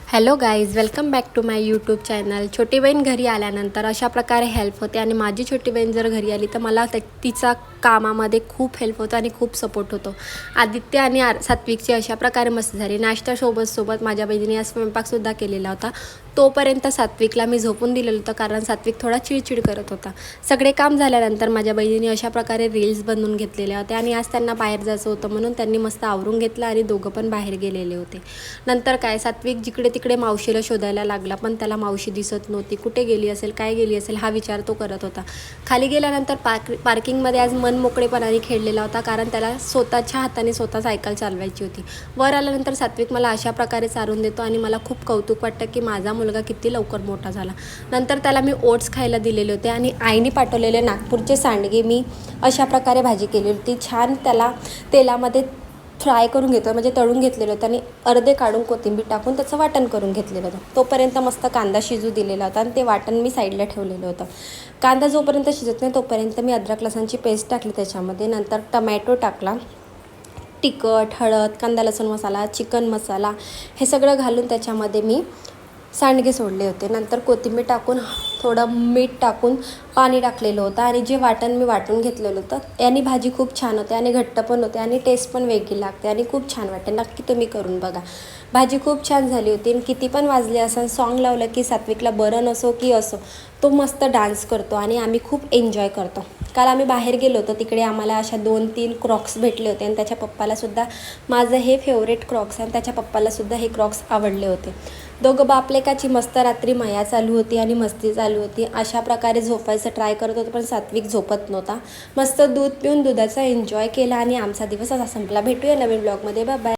Hello guys, welcome back to my YouTube channel. छोटी बहीण घरी आल्यानंतर अशा प्रकारे हेल्प होते आणि माझी छोटी बहीण जर घरी आली तर मला तिचा कामामध्ये खूप हेल्प होतो आणि खूप सपोर्ट होतो. आदित्य आणि सात्विकची अशा प्रकारे मस्ती झाली. नाश्त्यासोबत माझ्या बहिणीने आज स्वयंपाकसुद्धा केलेला होता. तोपर्यंत सात्विकला मी झोपून दिलेलं होतं, कारण सात्विक थोडा चिडचिड करत होता. सगळे काम झाल्यानंतर माझ्या बहिणीने अशा प्रकारे रील्स बनवून घेतलेल्या होत्या आणि आज त्यांना बाहेर जायचं होतं, म्हणून त्यांनी मस्त आवरून घेतलं आणि दोघं पण बाहेर गेलेले होते. नंतर काय, सात्विक जिकडे तिकडे मावशीला शोधायला लागला, पण त्याला मावशी दिसत नव्हती. कुठे गेली असेल, काय गेली असेल हा विचार तो करत होता. खाली गेल्यानंतर पार्किंगमध्ये आज मन मोकळेपणाने खेळलेला होता, कारण त्याला स्वतःच्या हाताने स्वतः सायकल चालवायची होती. वर आल्यानंतर सात्विक मला अशा प्रकारे चारून देतो आणि मला खूप कौतुक वाटतं की माझा मुलगा किती लवकर मोठा झाला. नंतर त्याला मी ओट्स खायला दिलेले होते आणि आईने पाठवलेले नागपूरचे सांडगे मी अशा प्रकारे भाजी केली होती. छान त्याला तेलामध्ये फ्राय करून घेतो, म्हणजे तळून घेतलेलं होतं आणि अर्धे काढून कोथिंबीर टाकून त्याचं वाटण करून घेतलेलं होतं. तोपर्यंत मस्त कांदा शिजू दिलेला होता आणि ते वाटण मी साईडला ठेवलेलं होतं. कांदा जोपर्यंत शिजत नाही तोपर्यंत मी अद्रक लसणची पेस्ट टाकली त्याच्यामध्ये. नंतर टमॅटो टाकला, तिखट, हळद, कांदा लसूण मसाला, चिकन मसाला हे सगळं घालून त्याच्यामध्ये मी सांडगे सोडले होते. नंतर कोथिंबीर टाकून थोडं मीठ टाकून पाणी टाकलेलं होतं आणि जे वाटण मी वाटून घेतलेलं होतं याने भाजी खूप छान होते आणि घट्ट पण होते आणि टेस्ट पण वेगळी लागते आणि खूप छान वाटते. नक्की तुम्ही करून बघा. भाजी खूप छान झाली होती आणि किती पण वाजले असं सॉन्ग लावलं की सात्विकला बरं नसो की असो तो मस्त डान्स करतो आणि आम्ही खूप एन्जॉय करतो. काल आम्ही बाहेर गेलो होतो, तिकडे आम्हाला अशा 2-3 क्रॉक्स भेटले होते आणि त्याच्या पप्पालासुद्धा माझं हे फेवरेट क्रॉक्स आणि त्याच्या पप्पालासुद्धा हे क्रॉक्स आवडले होते. दोघं बापलेकाची मस्त रात्री मया चालू होती आणि मस्ती चालू होती. अशा प्रकारे झोपायचं ट्राय करत होतं, पण सात्विक झोपत नव्हता. मस्त दूध पिऊन दुधाचा एन्जॉय केला आणि आमचा दिवस असा संपला. भेटूया नवीन ब्लॉगमध्ये. Bye bye.